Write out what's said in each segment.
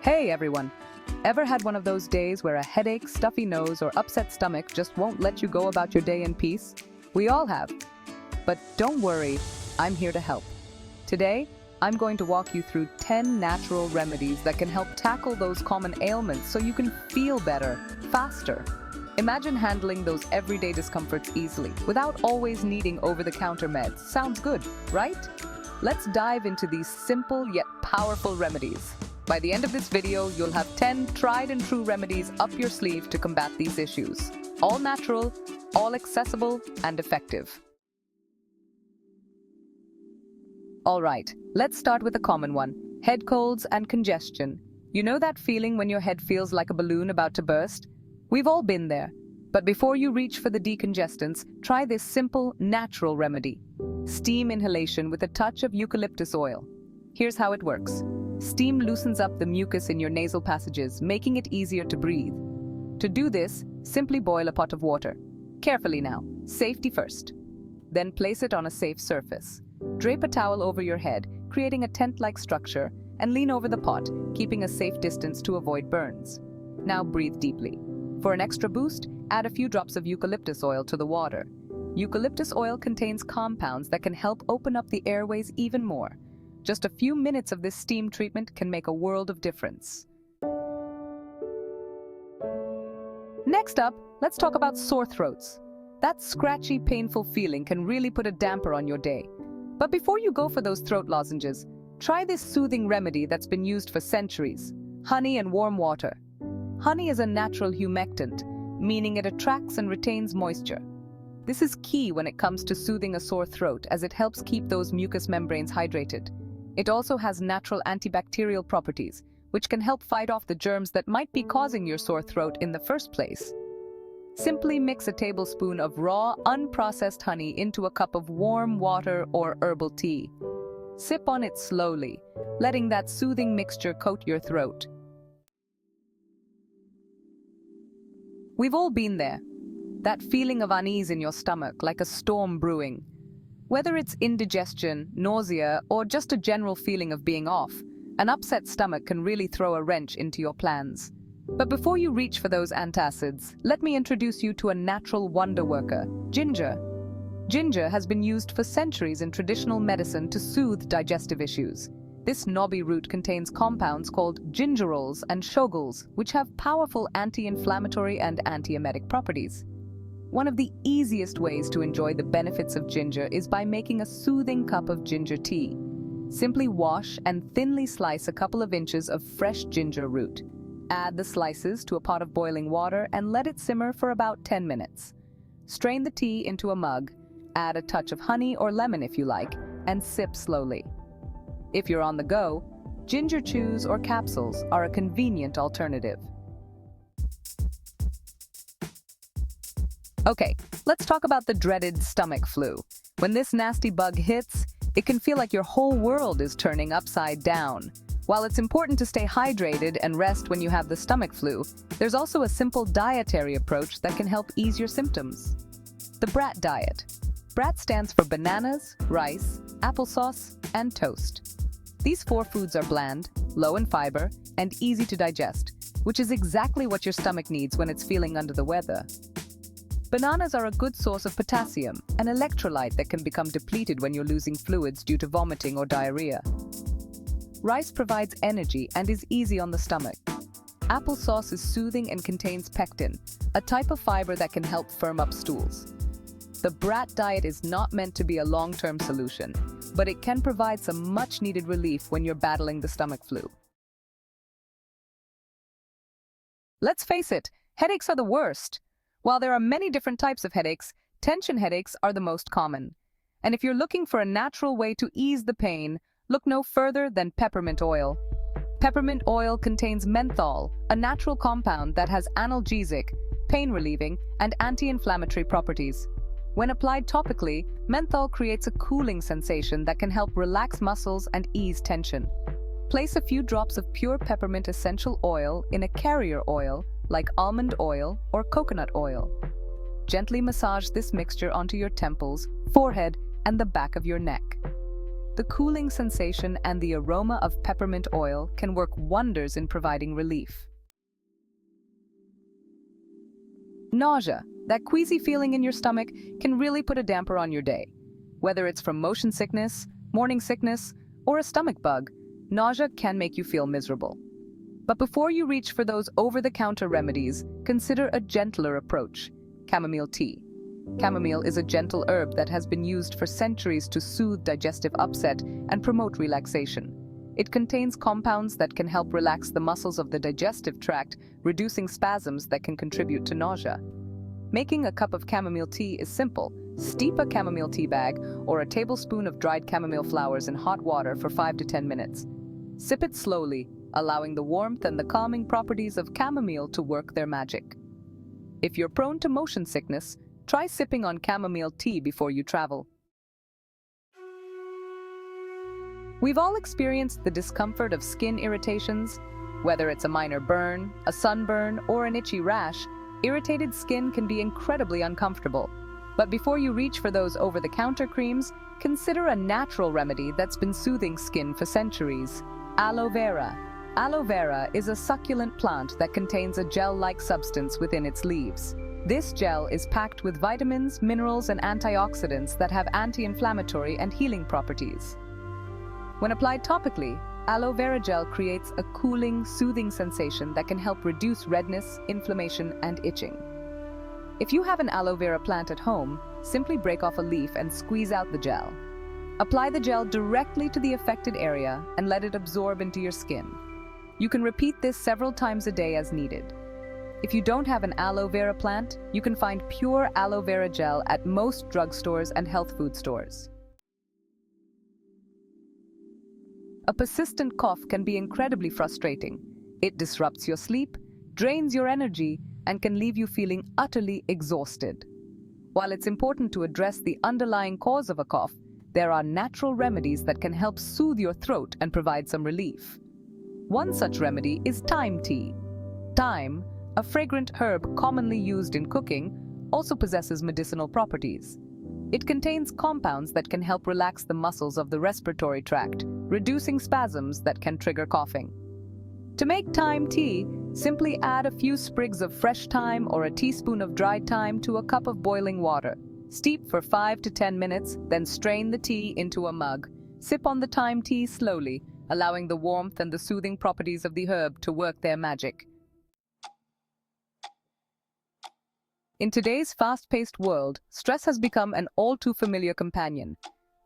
Hey everyone! Ever had one of those days where a headache, stuffy nose, or upset stomach just won't let you go about your day in peace? We all have. But don't worry, I'm here to help. Today, I'm going to walk you through 10 natural remedies that can help tackle those common ailments so you can feel better, faster. Imagine handling those everyday discomforts easily, without always needing over-the-counter meds. Sounds good, right? Let's dive into these simple yet powerful remedies. By the end of this video, you'll have 10 tried and true remedies up your sleeve to combat these issues. All natural, all accessible, and effective. Alright, let's start with a common one. Head colds and congestion. You know that feeling when your head feels like a balloon about to burst? We've all been there. But before you reach for the decongestants, try this simple, natural remedy. Steam inhalation with a touch of eucalyptus oil. Here's how it works. Steam loosens up the mucus in your nasal passages, making it easier to breathe. To do this, simply boil a pot of water. Carefully now, safety first. Then place it on a safe surface. Drape a towel over your head, creating a tent-like structure, and lean over the pot, keeping a safe distance to avoid burns. Now breathe deeply. For an extra boost, add a few drops of eucalyptus oil to the water. Eucalyptus oil contains compounds that can help open up the airways even more. Just a few minutes of this steam treatment can make a world of difference. Next up, let's talk about sore throats. That scratchy, painful feeling can really put a damper on your day. But before you go for those throat lozenges, try this soothing remedy that's been used for centuries: honey and warm water. Honey is a natural humectant, meaning it attracts and retains moisture. This is key when it comes to soothing a sore throat, as it helps keep those mucous membranes hydrated. It also has natural antibacterial properties, which can help fight off the germs that might be causing your sore throat in the first place. Simply mix a tablespoon of raw, unprocessed honey into a cup of warm water or herbal tea. Sip on it slowly, letting that soothing mixture coat your throat. We've all been there. That feeling of unease in your stomach, like a storm brewing. Whether it's indigestion, nausea, or just a general feeling of being off, an upset stomach can really throw a wrench into your plans. But before you reach for those antacids, let me introduce you to a natural wonder worker, ginger. Ginger has been used for centuries in traditional medicine to soothe digestive issues. This knobby root contains compounds called gingerols and shoguls, which have powerful anti-inflammatory and antiemetic properties. One of the easiest ways to enjoy the benefits of ginger is by making a soothing cup of ginger tea. Simply wash and thinly slice a couple of inches of fresh ginger root. Add the slices to a pot of boiling water and let it simmer for about 10 minutes. Strain the tea into a mug, add a touch of honey or lemon if you like, and sip slowly. If you're on the go, ginger chews or capsules are a convenient alternative. Okay, let's talk about the dreaded stomach flu. When this nasty bug hits, it can feel like your whole world is turning upside down. While it's important to stay hydrated and rest when you have the stomach flu, there's also a simple dietary approach that can help ease your symptoms. The BRAT diet. BRAT stands for bananas, rice, applesauce, and toast. These 4 foods are bland, low in fiber, and easy to digest, which is exactly what your stomach needs when it's feeling under the weather. Bananas are a good source of potassium, an electrolyte that can become depleted when you're losing fluids due to vomiting or diarrhea. Rice provides energy and is easy on the stomach. Applesauce is soothing and contains pectin, a type of fiber that can help firm up stools. The BRAT diet is not meant to be a long-term solution, but it can provide some much-needed relief when you're battling the stomach flu. Let's face it, headaches are the worst. While there are many different types of headaches, tension headaches are the most common. And if you're looking for a natural way to ease the pain, look no further than peppermint oil. Peppermint oil contains menthol, a natural compound that has analgesic, pain-relieving, and anti-inflammatory properties. When applied topically, menthol creates a cooling sensation that can help relax muscles and ease tension. Place a few drops of pure peppermint essential oil in a carrier oil, like almond oil or coconut oil. Gently massage this mixture onto your temples, forehead, and the back of your neck. The cooling sensation and the aroma of peppermint oil can work wonders in providing relief. Nausea, that queasy feeling in your stomach, can really put a damper on your day. Whether it's from motion sickness, morning sickness, or a stomach bug, nausea can make you feel miserable. But before you reach for those over-the-counter remedies, consider a gentler approach: chamomile tea. Chamomile is a gentle herb that has been used for centuries to soothe digestive upset and promote relaxation. It contains compounds that can help relax the muscles of the digestive tract, reducing spasms that can contribute to nausea. Making a cup of chamomile tea is simple. Steep a chamomile tea bag or a tablespoon of dried chamomile flowers in hot water for 5 to 10 minutes. Sip it slowly, allowing the warmth and the calming properties of chamomile to work their magic. If you're prone to motion sickness, try sipping on chamomile tea before you travel. We've all experienced the discomfort of skin irritations. Whether it's a minor burn, a sunburn, or an itchy rash, irritated skin can be incredibly uncomfortable. But before you reach for those over-the-counter creams, consider a natural remedy that's been soothing skin for centuries: aloe vera. Aloe vera is a succulent plant that contains a gel-like substance within its leaves. This gel is packed with vitamins, minerals, and antioxidants that have anti-inflammatory and healing properties. When applied topically, aloe vera gel creates a cooling, soothing sensation that can help reduce redness, inflammation, and itching. If you have an aloe vera plant at home, simply break off a leaf and squeeze out the gel. Apply the gel directly to the affected area and let it absorb into your skin. You can repeat this several times a day as needed. If you don't have an aloe vera plant, you can find pure aloe vera gel at most drugstores and health food stores. A persistent cough can be incredibly frustrating. It disrupts your sleep, drains your energy, and can leave you feeling utterly exhausted. While it's important to address the underlying cause of a cough, there are natural remedies that can help soothe your throat and provide some relief. One such remedy is thyme tea. Thyme, a fragrant herb commonly used in cooking, also possesses medicinal properties. It contains compounds that can help relax the muscles of the respiratory tract, reducing spasms that can trigger coughing. To make thyme tea, simply add a few sprigs of fresh thyme or a teaspoon of dried thyme to a cup of boiling water. Steep for 5 to 10 minutes, then strain the tea into a mug. Sip on the thyme tea slowly, allowing the warmth and the soothing properties of the herb to work their magic. In today's fast-paced world, stress has become an all-too-familiar companion.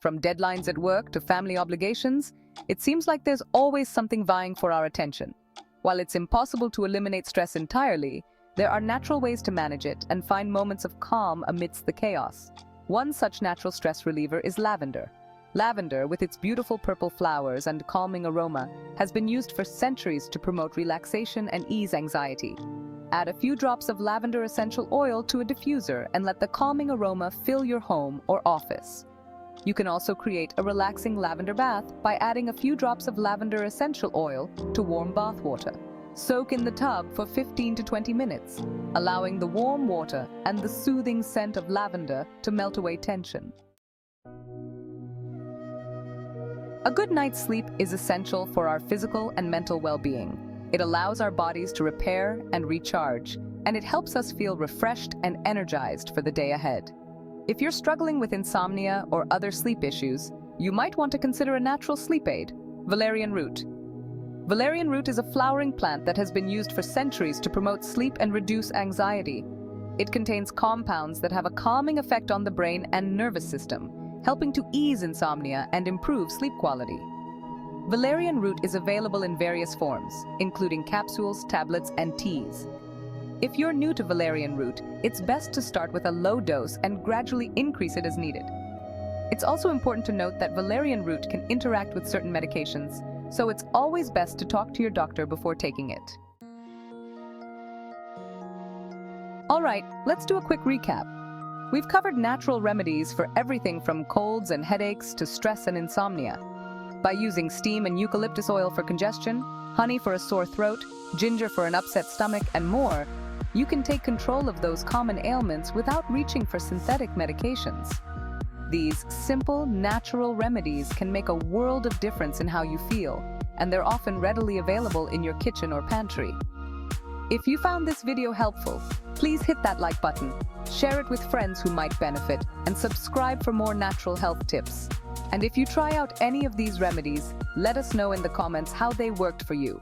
From deadlines at work to family obligations, it seems like there's always something vying for our attention. While it's impossible to eliminate stress entirely, there are natural ways to manage it and find moments of calm amidst the chaos. One such natural stress reliever is lavender. Lavender, with its beautiful purple flowers and calming aroma, has been used for centuries to promote relaxation and ease anxiety. Add a few drops of lavender essential oil to a diffuser and let the calming aroma fill your home or office. You can also create a relaxing lavender bath by adding a few drops of lavender essential oil to warm bath water. Soak in the tub for 15 to 20 minutes, allowing the warm water and the soothing scent of lavender to melt away tension. A good night's sleep is essential for our physical and mental well-being. It allows our bodies to repair and recharge, and it helps us feel refreshed and energized for the day ahead. If you're struggling with insomnia or other sleep issues, you might want to consider a natural sleep aid: valerian root. Valerian root is a flowering plant that has been used for centuries to promote sleep and reduce anxiety. It contains compounds that have a calming effect on the brain and nervous system, helping to ease insomnia and improve sleep quality. Valerian root is available in various forms, including capsules, tablets, and teas. If you're new to valerian root, it's best to start with a low dose and gradually increase it as needed. It's also important to note that valerian root can interact with certain medications, so it's always best to talk to your doctor before taking it. All right, let's do a quick recap. We've covered natural remedies for everything from colds and headaches to stress and insomnia. By using steam and eucalyptus oil for congestion, honey for a sore throat, ginger for an upset stomach, and more, you can take control of those common ailments without reaching for synthetic medications. These simple, natural remedies can make a world of difference in how you feel, and they're often readily available in your kitchen or pantry. If you found this video helpful, please hit that like button, share it with friends who might benefit, and subscribe for more natural health tips. And if you try out any of these remedies, let us know in the comments how they worked for you.